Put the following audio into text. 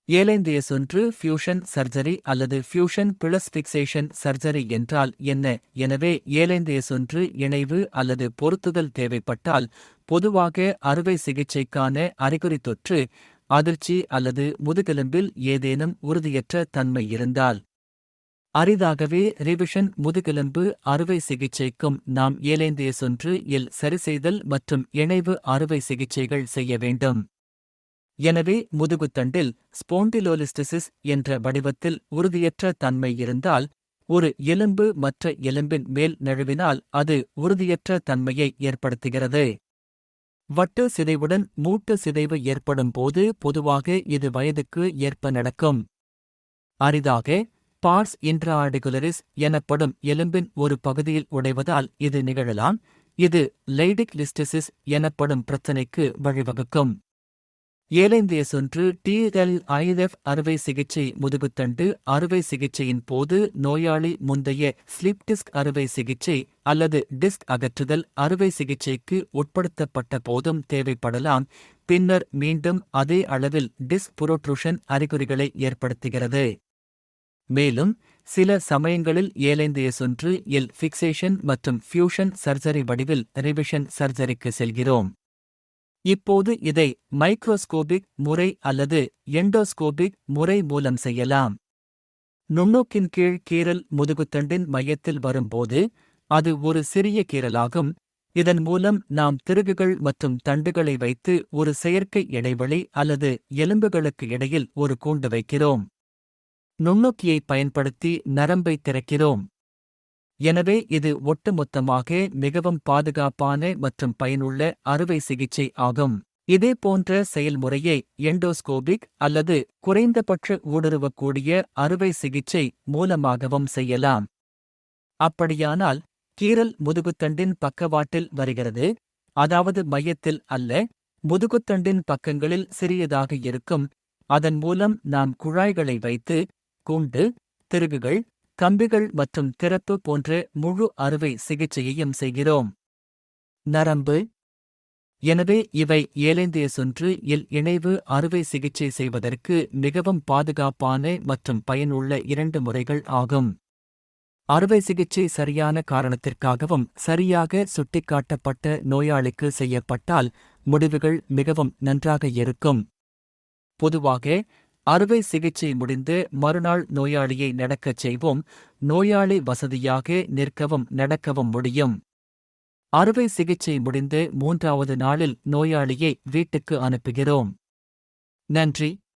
ஏலேந்தியசொன்று fusion surgery அல்லது fusion plus fixation surgery என்றால் என்ன? எனவே ஏலேந்தியசொன்று இணைவு அல்லது பொருத்துதல் தேவைப்பட்டால் பொதுவாக அறுவை சிகிச்சைக்கான அறிகுறி தொற்று, அதிர்ச்சி அல்லது முதுகெலும்பில் ஏதேனும் உறுதியற்ற தன்மை இருந்தால். அரிதாகவே ரிவிஷன் முதுகெலும்பு அறுவை சிகிச்சைக்கும் நாம் ஏலேந்தியசொன்று இல் சரிசெய்தல் மற்றும் இணைவு அறுவை சிகிச்சைகள் செய்ய வேண்டும். எனவே முதுகுத்தண்டில் ஸ்போண்டிலோலிஸ்டிசிஸ் என்ற வடிவத்தில் உறுதியற்ற தன்மை இருந்தால், ஒரு எலும்பு மற்ற எலும்பின் மேல் நழுவினால் அது உறுதியற்ற தன்மையை ஏற்படுத்துகிறது. வட்டு சிதைவுடன் மூட்டு சிதைவு ஏற்படும் போது பொதுவாக இது வயதுக்கு ஏற்ப நடக்கும். அரிதாக பார்ஸ் இன்ட்ராஆர்டிகுலரிஸ் எனப்படும் எலும்பின் ஒரு பகுதியில் உடைவதால் இது நிகழலாம். இது லைடிக் லிஸ்டிசிஸ் எனப்படும் பிரச்சினைக்கு வழிவகுக்கும். ஏலேந்தியசொன்று TLIF அறுவை சிகிச்சை முதுகுத்தண்டு அறுவை சிகிச்சையின் போது நோயாளி முந்தைய ஸ்லிப் டிஸ்க் அறுவை சிகிச்சை அல்லது டிஸ்க் அகற்றுதல் அறுவை சிகிச்சைக்கு உட்படுத்தப்பட்ட போதும் தேவைப்படலாம். பின்னர் மீண்டும் அதே அளவில் டிஸ்க் புரோட்ரூஷன் அறிகுறிகளை ஏற்படுத்துகிறது. மேலும் சில சமயங்களில் ஏலேந்தியசொன்று இல் ஃபிக்சேஷன் மற்றும் ஃபியூஷன் சர்ஜரி வடிவில் ரிவிஷன் சர்ஜரிக்கு செல்கிறோம். இப்போது இதை மைக்ரோஸ்கோபிக் முறை அல்லது எண்டோஸ்கோபிக் முறை மூலம் செய்யலாம். நுண்ணோக்கின் கீழ் கீறல் முதுகுத்தண்டின் மையத்தில் வரும்போது அது ஒரு சிறிய கீறலாகும். இதன் மூலம் நாம் திருகுகள் மற்றும் தண்டுகளை வைத்து ஒரு செயற்கை இடைவெளி அல்லது எலும்புகளுக்கு இடையில் ஒரு கூண்டு வைக்கிறோம். நுண்ணோக்கியை பயன்படுத்தி நரம்பை திறக்கிறோம். எனவே இது ஒட்டுமொத்தமாக மிகவும் பாதுகாப்பான மற்றும் பயனுள்ள அறுவை சிகிச்சை ஆகும். இதேபோன்ற செயல்முறையை எண்டோஸ்கோபிக் அல்லது குறைந்தபட்ச ஊடுருவக்கூடிய அறுவை சிகிச்சை மூலமாகவும் செய்யலாம். அப்படியானால் கீறல் முதுகுத்தண்டின் பக்கவாட்டில் வருகிறது, அதாவது மையத்தில் அல்ல, முதுகுத்தண்டின் பக்கங்களில் சிறியதாக இருக்கும். அதன் மூலம் நாம் குழாய்களை வைத்து கூண்டு, திருகுகள், கம்பிகள் மற்றும் திறப்பு போன்ற முழு அறுவை சிகிச்சையையும் செய்கிறோம். நரம்பு. எனவே இவை ஏலேந்தியசொன்று இல் இணைவு அறுவை சிகிச்சை செய்வதற்கு மிகவும் பாதுகாப்பான மற்றும் பயனுள்ள 2 முறைகள் ஆகும். அறுவை சிகிச்சை சரியான காரணத்திற்காகவும் சரியாக சுட்டிக்காட்டப்பட்ட நோயாளிக்கு செய்யப்பட்டால் முடிவுகள் மிகவும் நன்றாக இருக்கும். பொதுவாக அறுவை சிகிச்சை முடிந்து மறுநாள் நோயாளியை நடக்கச் செய்வோம். நோயாளி வசதியாக நிற்கவும் நடக்கவும் முடியும். அறுவை சிகிச்சை முடிந்து 3வது நாளில் நோயாளியை வீட்டுக்கு அனுப்புகிறோம். நன்றி.